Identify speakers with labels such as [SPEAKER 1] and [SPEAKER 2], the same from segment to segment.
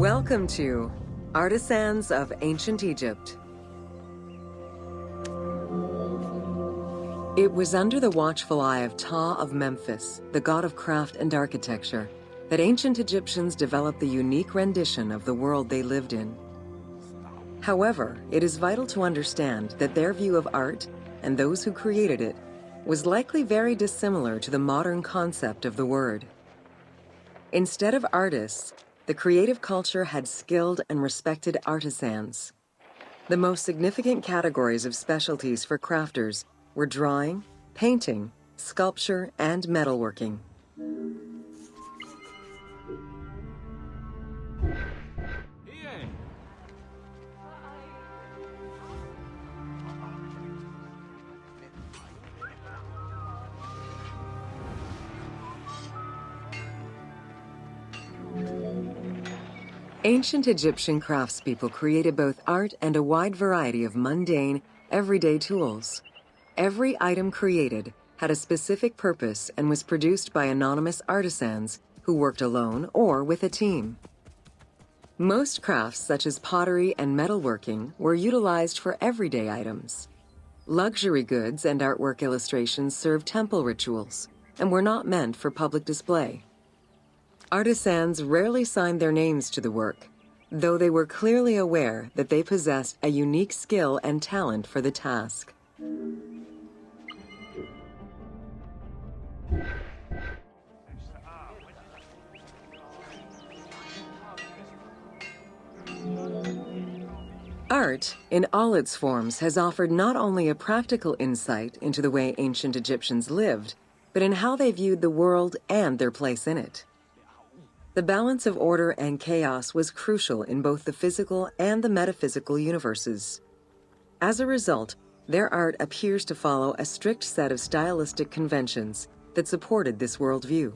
[SPEAKER 1] Welcome to Artisans of Ancient Egypt. It was under the watchful eye of Ptah of Memphis, the god of craft and architecture, that ancient Egyptians developed the unique rendition of the world they lived in. However, it is vital to understand that their view of art, and those who created it, was likely very dissimilar to the modern concept of the word. Instead of artists, the creative culture had skilled and respected artisans. The most significant categories of specialties for crafters were drawing, painting, sculpture, and metalworking. Ancient Egyptian craftspeople created both art and a wide variety of mundane, everyday tools. Every item created had a specific purpose and was produced by anonymous artisans who worked alone or with a team. Most crafts, such as pottery and metalworking, were utilized for everyday items. Luxury goods and artwork illustrations served temple rituals and were not meant for public display. Artisans rarely signed their names to the work, though they were clearly aware that they possessed a unique skill and talent for the task. Art, in all its forms, has offered not only a practical insight into the way ancient Egyptians lived, but in how they viewed the world and their place in it. The balance of order and chaos was crucial in both the physical and the metaphysical universes. As a result, their art appears to follow a strict set of stylistic conventions that supported this worldview.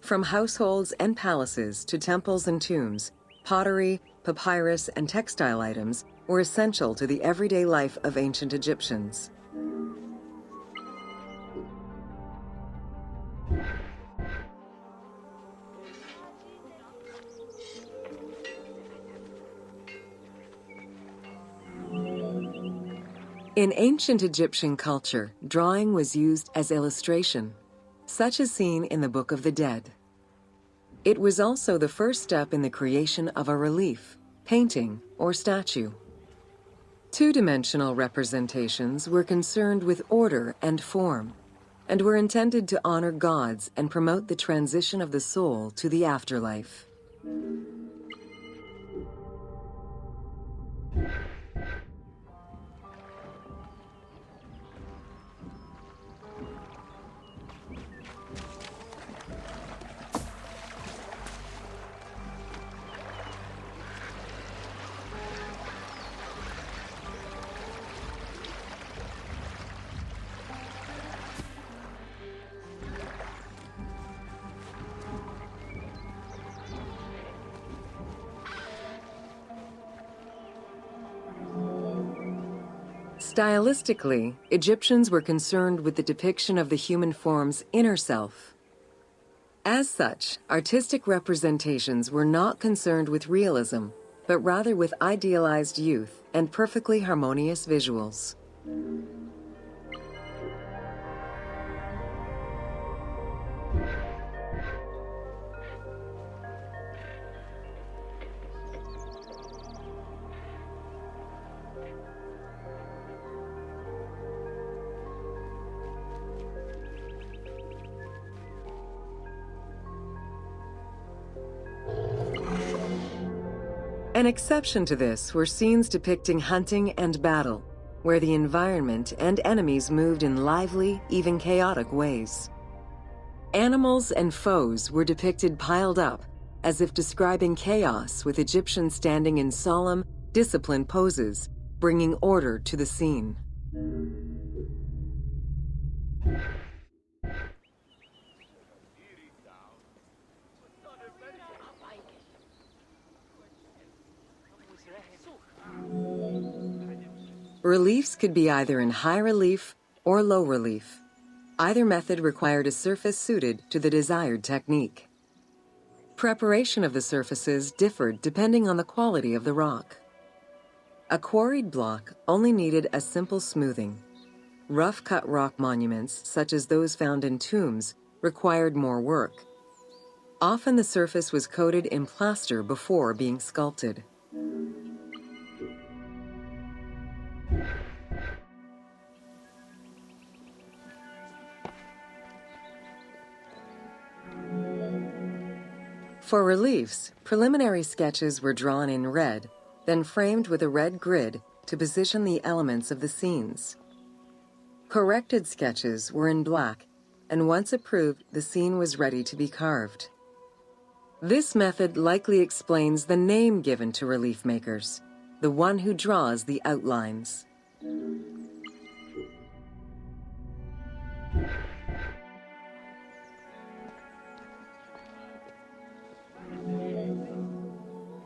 [SPEAKER 1] From households and palaces to temples and tombs, pottery, papyrus, and textile items were essential to the everyday life of ancient Egyptians. In ancient Egyptian culture, drawing was used as illustration, such as seen in the Book of the Dead. It was also the first step in the creation of a relief, painting, or statue. Two-dimensional representations were concerned with order and form, and were intended to honor gods and promote the transition of the soul to the afterlife. Stylistically, Egyptians were concerned with the depiction of the human form's inner self. As such, artistic representations were not concerned with realism, but rather with idealized youth and perfectly harmonious visuals. An exception to this were scenes depicting hunting and battle, where the environment and enemies moved in lively, even chaotic ways. Animals and foes were depicted piled up, as if describing chaos, with Egyptians standing in solemn, disciplined poses, bringing order to the scene. Reliefs could be either in high relief or low relief. Either method required a surface suited to the desired technique. Preparation of the surfaces differed depending on the quality of the rock. A quarried block only needed a simple smoothing. Rough-cut rock monuments, such as those found in tombs, required more work. Often the surface was coated in plaster before being sculpted. For reliefs, preliminary sketches were drawn in red, then framed with a red grid to position the elements of the scenes. Corrected sketches were in black, and once approved, the scene was ready to be carved. This method likely explains the name given to relief makers, the one who draws the outlines.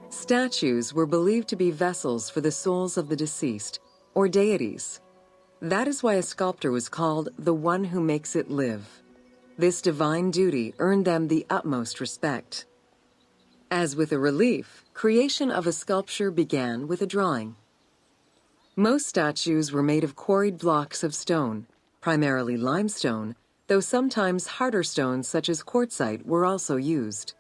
[SPEAKER 1] Statues were believed to be vessels for the souls of the deceased, or deities. That is why a sculptor was called the one who makes it live. This divine duty earned them the utmost respect. As with a relief, creation of a sculpture began with a drawing. Most statues were made of quarried blocks of stone, primarily limestone, though sometimes harder stones such as quartzite were also used.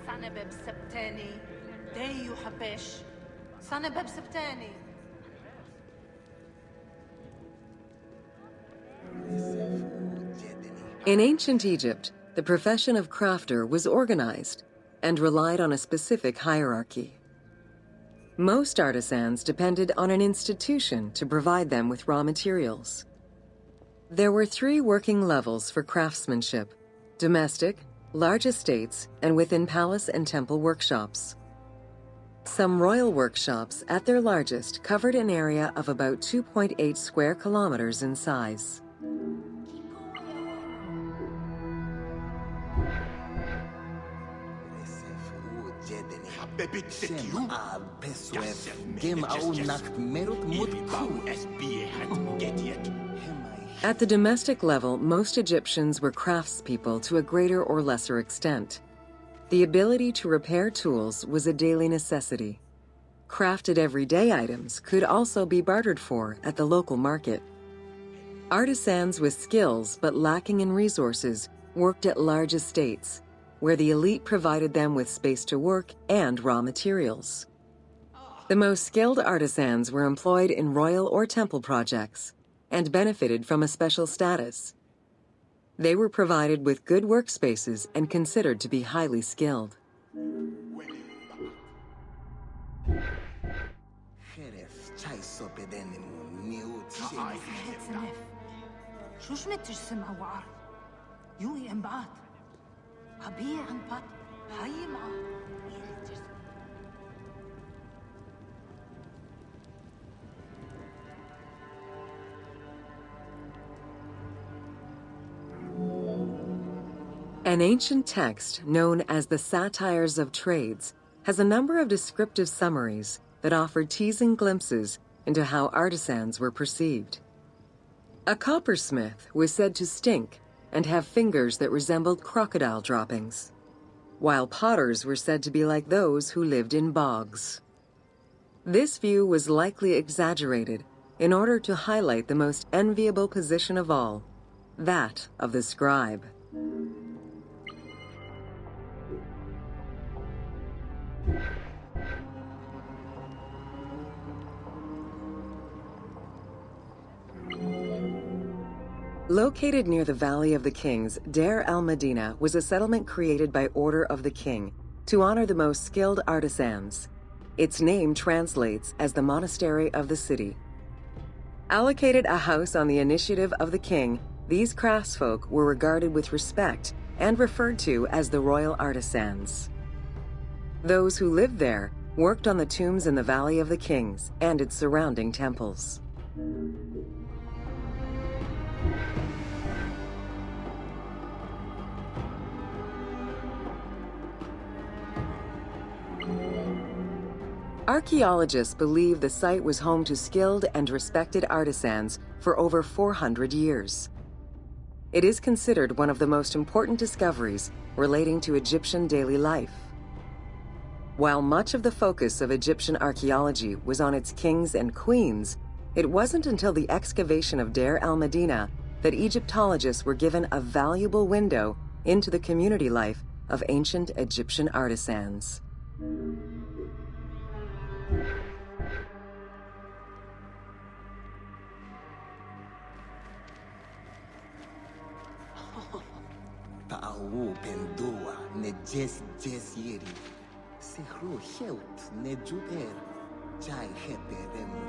[SPEAKER 2] سنبب سبتاني دايو حبش سنبب سبتاني.
[SPEAKER 1] In ancient Egypt, the profession of crafter was organized and relied on a specific hierarchy. Most artisans depended on an institution to provide them with raw materials. There were 3 working levels for craftsmanship: domestic, large estates, and within palace and temple workshops. Some royal workshops, at their largest, covered an area of about 2.8 square kilometers in size. At the domestic level, most Egyptians were craftspeople to a greater or lesser extent. The ability to repair tools was a daily necessity. Crafted everyday items could also be bartered for at the local market. Artisans with skills but lacking in resources worked at large estates, where the elite provided them with space to work and raw materials. The most skilled artisans were employed in royal or temple projects and benefited from a special status. They were provided with good workspaces and considered to be highly skilled. An ancient text known as the Satires of Trades has a number of descriptive summaries that offer teasing glimpses into how artisans were perceived. A coppersmith was said to stink and have fingers that resembled crocodile droppings, while potters were said to be like those who lived in bogs. This view was likely exaggerated in order to highlight the most enviable position of all, that of the scribe. Located near the Valley of the Kings, Deir el-Medina was a settlement created by order of the king to honor the most skilled artisans. Its name translates as the Monastery of the City. Allocated a house on the initiative of the king, these craftsfolk were regarded with respect and referred to as the royal artisans. Those who lived there worked on the tombs in the Valley of the Kings and its surrounding temples. Archaeologists believe the site was home to skilled and respected artisans for over 400 years. It is considered one of the most important discoveries relating to Egyptian daily life. While much of the focus of Egyptian archaeology was on its kings and queens, it wasn't until the excavation of Deir el-Medina that Egyptologists were given a valuable window into the community life of ancient Egyptian artisans.
[SPEAKER 3] Ta'awu pendua ne jes yeri. Sehru heut ne juter. Jai heteremu.